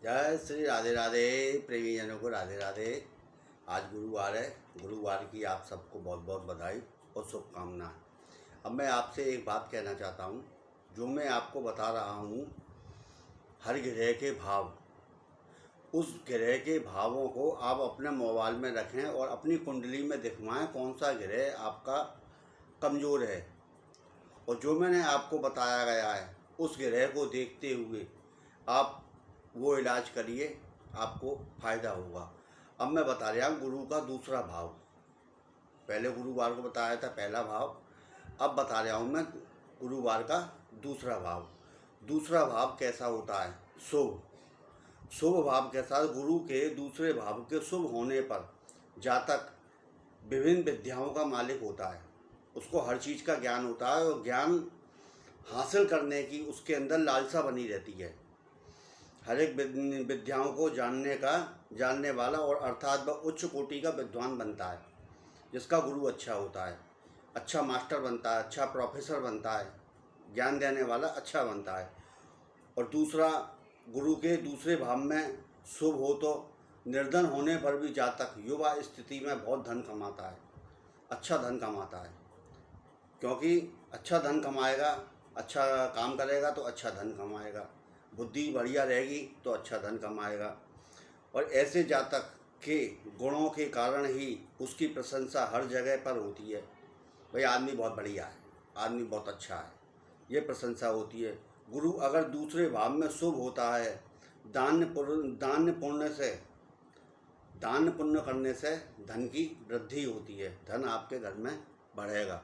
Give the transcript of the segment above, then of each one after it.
जय श्री राधे राधे। प्रेमी जनों को राधे राधे। आज गुरुवार है। गुरुवार की आप सबको बहुत बहुत बधाई और शुभकामनाएं। अब मैं आपसे एक बात कहना चाहता हूँ, जो मैं आपको बता रहा हूँ, हर ग्रह के भाव, उस ग्रह के भावों को आप अपने मोबाइल में रखें और अपनी कुंडली में दिखवाएं कौन सा ग्रह आपका कमज़ोर है। और जो मैंने आपको बताया गया है उस ग्रह को देखते हुए आप वो इलाज करिए, आपको फ़ायदा होगा। अब मैं बता रहा हूँ गुरु का दूसरा भाव। पहले गुरुवार को बताया था पहला भाव, अब बता रहा हूँ मैं गुरुवार का दूसरा भाव। दूसरा भाव कैसा होता है? शुभ। शुभ भाव के साथ गुरु के दूसरे भाव के शुभ होने पर जातक विभिन्न विद्याओं का मालिक होता है। उसको हर चीज़ का ज्ञान होता है और ज्ञान हासिल करने की उसके अंदर लालसा बनी रहती है। हर एक विद्याओं को जानने वाला और अर्थात वह उच्च कोटि का विद्वान बनता है, जिसका गुरु अच्छा होता है। अच्छा मास्टर बनता है, अच्छा प्रोफेसर बनता है, ज्ञान देने वाला अच्छा बनता है। और दूसरा, गुरु के दूसरे भाव में शुभ हो तो निर्धन होने पर भी जातक युवा स्थिति में बहुत धन कमाता है, अच्छा धन कमाता है। क्योंकि अच्छा धन कमाएगा, अच्छा काम करेगा तो अच्छा धन कमाएगा, बुद्धि बढ़िया रहेगी तो अच्छा धन कमाएगा। और ऐसे जातक के गुणों के कारण ही उसकी प्रशंसा हर जगह पर होती है। भाई आदमी बहुत बढ़िया है, आदमी बहुत अच्छा है, ये प्रशंसा होती है। गुरु अगर दूसरे भाव में शुभ होता है, दान पुण्य करने से धन की वृद्धि होती है, धन आपके घर में बढ़ेगा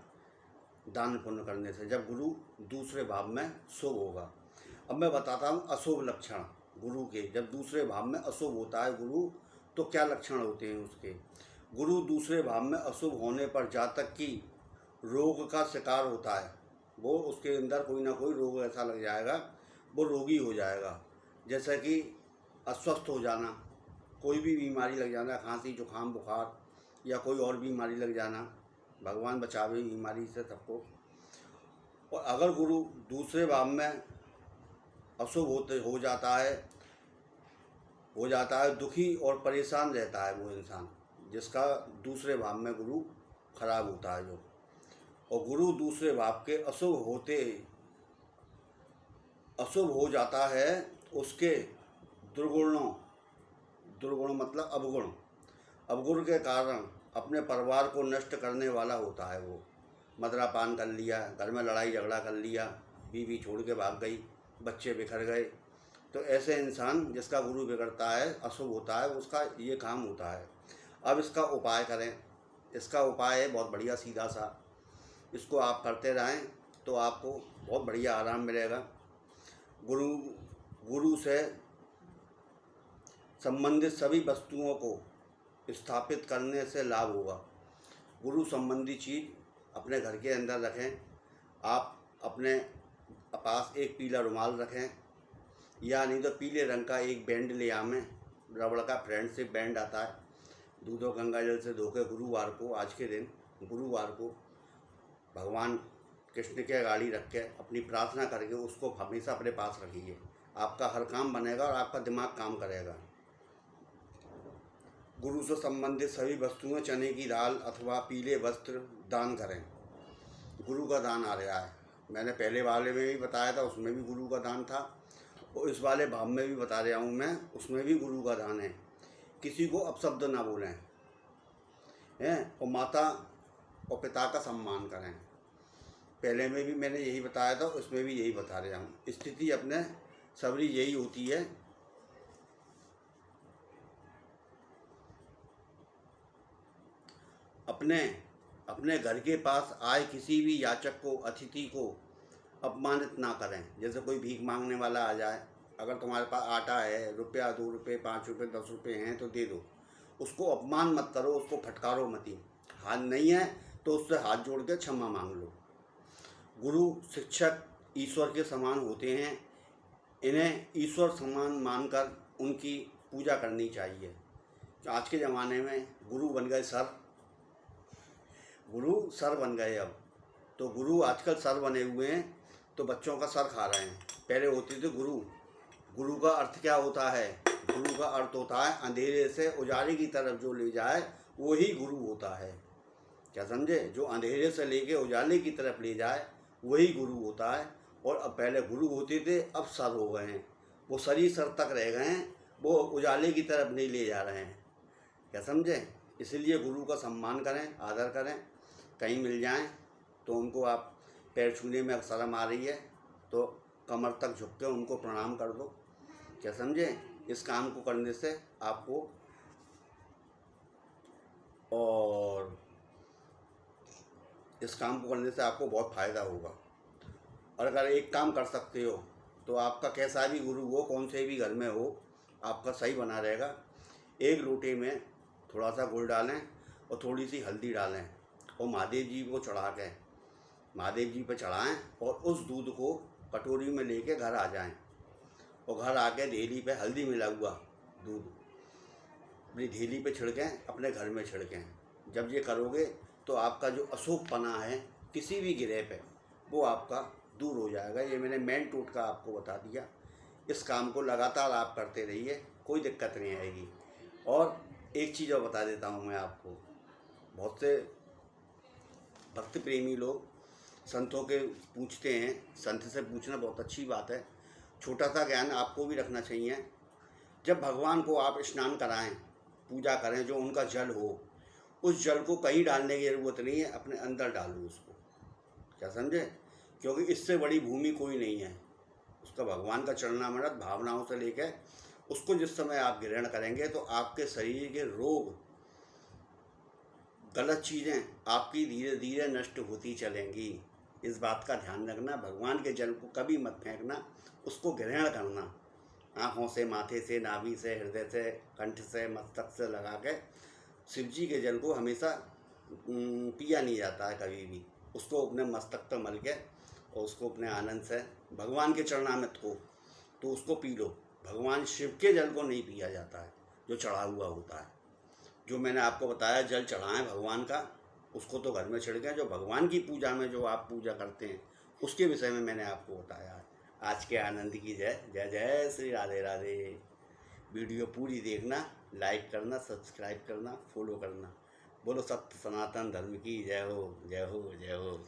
दान पुण्य करने से, जब गुरु दूसरे भाव में शुभ होगा। अब मैं बताता हूँ अशुभ लक्षण गुरु के। जब दूसरे भाव में अशुभ होता है गुरु, तो क्या लक्षण होते हैं उसके? गुरु दूसरे भाव में अशुभ होने पर जातक की रोग का शिकार होता है। वो उसके अंदर कोई ना कोई रोग ऐसा लग जाएगा, वो रोगी हो जाएगा। जैसे कि अस्वस्थ हो जाना, कोई भी बीमारी लग जाना, खांसी जुकाम बुखार या कोई और बीमारी लग जाना, भगवान बचावे बीमारी से सबको। और अगर गुरु दूसरे भाव में अशुभ हो जाता है, दुखी और परेशान रहता है वो इंसान, जिसका दूसरे भाव में गुरु खराब होता है जो। और गुरु दूसरे भाव के अशुभ हो जाता है, उसके दुर्गुण मतलब अवगुण के कारण अपने परिवार को नष्ट करने वाला होता है। वो मदरापान कर लिया, घर में लड़ाई झगड़ा कर लिया, बीवी छोड़ के भाग गई, बच्चे बिखर गए, तो ऐसे इंसान जिसका गुरु बिगड़ता है, अशुभ होता है, उसका ये काम होता है। अब इसका उपाय करें। इसका उपाय है बहुत बढ़िया सीधा सा, इसको आप करते रहें तो आपको बहुत बढ़िया आराम मिलेगा। गुरु से संबंधित सभी वस्तुओं को स्थापित करने से लाभ होगा। गुरु संबंधी चीज़ अपने घर के अंदर रखें। आप अपने पास एक पीला रुमाल रखें, या नहीं तो पीले रंग का एक बैंड ले आवें, रबड़ का फ्रेंडशिप बैंड आता है। दूध और गंगा जल से धो के गुरुवार को, आज के दिन गुरुवार को भगवान कृष्ण के गाड़ी रख के अपनी प्रार्थना करके उसको हमेशा अपने पास रखिए। आपका हर काम बनेगा और आपका दिमाग काम करेगा। गुरु से संबंधित सभी वस्तुएं, चने की दाल अथवा पीले वस्त्र दान करें। गुरु का दान आ रहा है, मैंने पहले वाले में भी बताया था, उसमें भी गुरु का दान था, और इस वाले भाव में भी बता रहा हूँ मैं, उसमें भी गुरु का दान है। किसी को अपशब्द ना बोलें हैं, और माता और पिता का सम्मान करें। पहले में भी मैंने यही बताया था, उसमें भी यही बता रहा हूँ। स्थिति अपने सबरी यही होती है। अपने घर के पास आए किसी भी याचक को, अतिथि को अपमानित ना करें। जैसे कोई भीख मांगने वाला आ जाए, अगर तुम्हारे पास आटा है, रुपया 2 रुपये 5 रुपये 10 रुपये हैं तो दे दो, उसको अपमान मत करो, उसको फटकारो मत ही। हाथ नहीं है तो उससे हाथ जोड़ के क्षमा मांग लो। गुरु शिक्षक ईश्वर के समान होते हैं, इन्हें ईश्वर समान मानकर उनकी पूजा करनी चाहिए। तो आज के ज़माने में गुरु बन गए सर बन गए। अब तो गुरु आजकल सर बने हुए हैं, तो बच्चों का सर खा रहे हैं। पहले होते थे गुरु का अर्थ क्या होता है? गुरु का अर्थ होता है अंधेरे से उजाले की तरफ जो ले जाए वही गुरु होता है। क्या समझे? जो अंधेरे से लेके उजाले की तरफ ले जाए वही गुरु होता है। और अब पहले गुरु होते थे, अब सर हो गए हैं। वो सर ही सर तक रह गए हैं, वो उजाले की तरफ नहीं ले जा रहे हैं। क्या समझे? इसलिए गुरु का सम्मान करें, आदर करें। कहीं मिल जाएं तो उनको आप पैर छूने में शर्म आ रही है तो कमर तक झुक के उनको प्रणाम कर दो। क्या समझे? इस काम को करने से आपको बहुत फ़ायदा होगा। और अगर एक काम कर सकते हो तो आपका कैसा भी गुरु हो, कौन से भी घर में हो, आपका सही बना रहेगा। एक लोटे में थोड़ा सा गुड़ डालें और थोड़ी सी हल्दी डालें और महादेव जी को चढ़ा के महादेव जी पे चढ़ाएं और उस दूध को कटोरी में लेके घर आ जाएं। और घर आके ढेली पे हल्दी मिला हुआ दूध अपनी ढेली पे छिड़कें, अपने घर में छिड़कें। जब ये करोगे तो आपका जो अशुभपना है किसी भी ग्रह पे वो आपका दूर हो जाएगा। ये मैंने मेन टोटका आपको बता दिया। इस काम को लगातार आप करते रहिए, कोई दिक्कत नहीं आएगी। और एक चीज़ और बता देता हूँ मैं आपको, बहुत से भक्त प्रेमी लोग संतों के पूछते हैं। संत से पूछना बहुत अच्छी बात है, छोटा सा ज्ञान आपको भी रखना चाहिए। जब भगवान को आप स्नान कराएं, पूजा करें, जो उनका जल हो, उस जल को कहीं डालने की ज़रूरत नहीं है, अपने अंदर डालो उसको। क्या समझे? क्योंकि इससे बड़ी भूमि कोई नहीं है। उसका भगवान का चरणामृत भावनाओं से लेकर उसको जिस समय आप ग्रहण करेंगे तो आपके शरीर के रोग, गलत चीज़ें आपकी धीरे धीरे नष्ट होती चलेंगी। इस बात का ध्यान रखना। भगवान के जल को कभी मत फेंकना, उसको ग्रहण करना। आँखों से, माथे से, नाभि से, हृदय से, कंठ से, मस्तक से लगा के। शिव जी के जल को हमेशा पिया नहीं जाता है कभी भी। उसको अपने मस्तक पर मल के और उसको अपने आनंद से भगवान के चरणामृत को तो उसको पी लो। भगवान शिव के जल को नहीं पिया जाता है जो चढ़ा हुआ होता है। जो मैंने आपको बताया जल चढ़ाएं भगवान का, उसको तो घर में छिड़कें। जो भगवान की पूजा में जो आप पूजा करते हैं उसके विषय में मैंने आपको बताया है। आज के आनंद की जय जय जय श्री राधे राधे। वीडियो पूरी देखना, लाइक करना, सब्सक्राइब करना, फॉलो करना। बोलो सत्य सनातन धर्म की जय हो, जय हो, जय हो।